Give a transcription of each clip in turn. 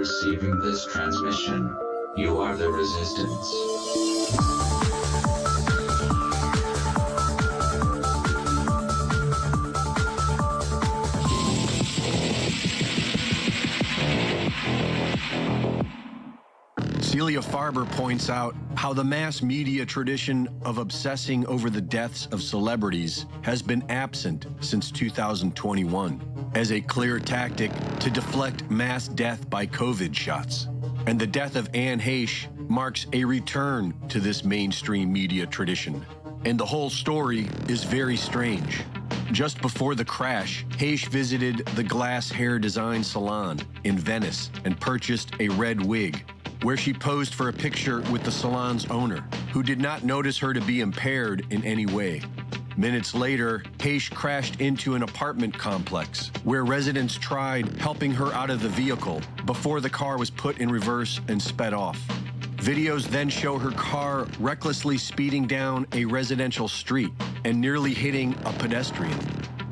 receiving this transmission. You are the resistance. Celia Farber points out how the mass media tradition of obsessing over the deaths of celebrities has been absent since 2021 as a clear tactic to deflect mass death by COVID shots. And the death of Anne Heche marks a return to this mainstream media tradition. And the whole story is very strange. Just before the crash, Heche visited the Glass Hair Design Salon in Venice and purchased a red wig, where she posed for a picture with the salon's owner, who did not notice her to be impaired in any way. Minutes later, Heche crashed into an apartment complex where residents tried helping her out of the vehicle before the car was put in reverse and sped off. Videos then show her car recklessly speeding down a residential street and nearly hitting a pedestrian.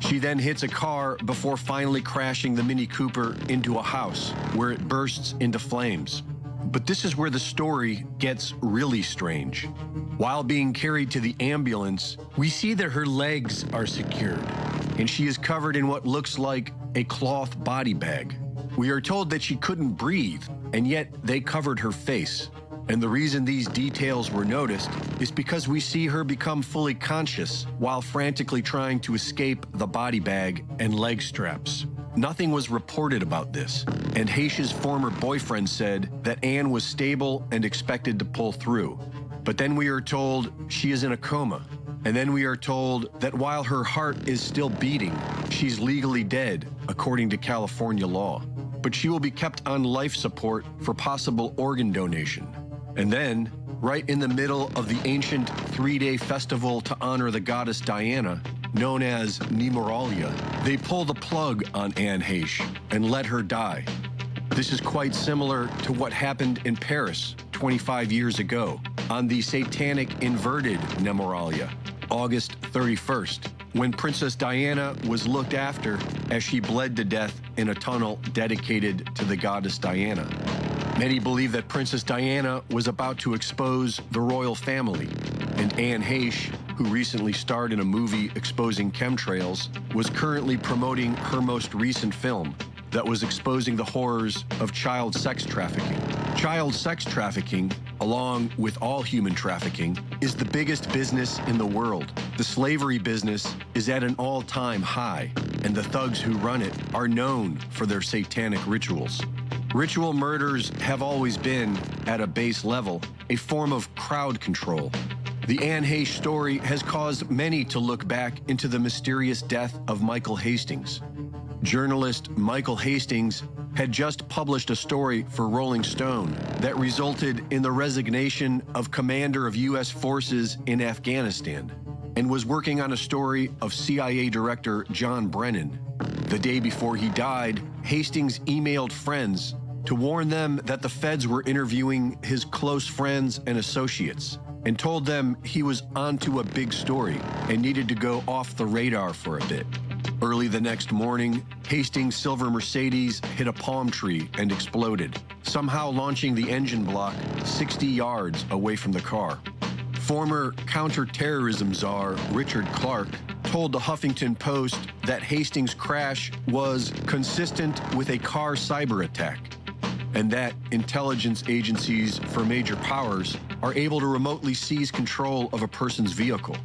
She then hits a car before finally crashing the Mini Cooper into a house where it bursts into flames. But this is where the story gets really strange. While being carried to the ambulance, we see that her legs are secured, and she is covered in what looks like a cloth body bag. We are told that she couldn't breathe, and yet they covered her face. And the reason these details were noticed is because we see her become fully conscious while frantically trying to escape the body bag and leg straps. Nothing was reported about this, and Heche's former boyfriend said that Anne was stable and expected to pull through. But then we are told she is in a coma, and then we are told that while her heart is still beating, she's legally dead, according to California law. But she will be kept on life support for possible organ donation. And then, right in the middle of the ancient three-day festival to honor the goddess Diana, known as Nemoralia, they pull the plug on Anne Heche and let her die. This is quite similar to what happened in Paris 25 years ago on the satanic inverted Nemoralia, August 31st, when Princess Diana was looked after as she bled to death in a tunnel dedicated to the goddess Diana. Many believe that Princess Diana was about to expose the royal family, and Anne Heche, who recently starred in a movie exposing chemtrails, was currently promoting her most recent film that was exposing the horrors of child sex trafficking. Child sex trafficking, along with all human trafficking, is the biggest business in the world. The slavery business is at an all-time high, and the thugs who run it are known for their satanic rituals. Ritual murders have always been, at a base level, a form of crowd control. The Anne Heche story has caused many to look back into the mysterious death of Michael Hastings. Journalist Michael Hastings had just published a story for Rolling Stone that resulted in the resignation of commander of U.S. forces in Afghanistan, and was working on a story of CIA Director John Brennan. The day before he died, Hastings emailed friends to warn them that the feds were interviewing his close friends and associates, and told them he was onto a big story and needed to go off the radar for a bit. Early the next morning, Hastings' silver Mercedes hit a palm tree and exploded, somehow launching the engine block 60 yards away from the car. Former counterterrorism czar Richard Clarke told the Huffington Post that Hastings' crash was consistent with a car cyber attack, and that intelligence agencies for major powers are able to remotely seize control of a person's vehicle.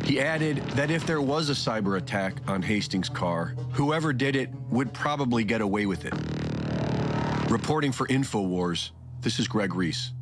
He added that if there was a cyber attack on Hastings' car, whoever did it would probably get away with it. Reporting for InfoWars, this is Greg Reese.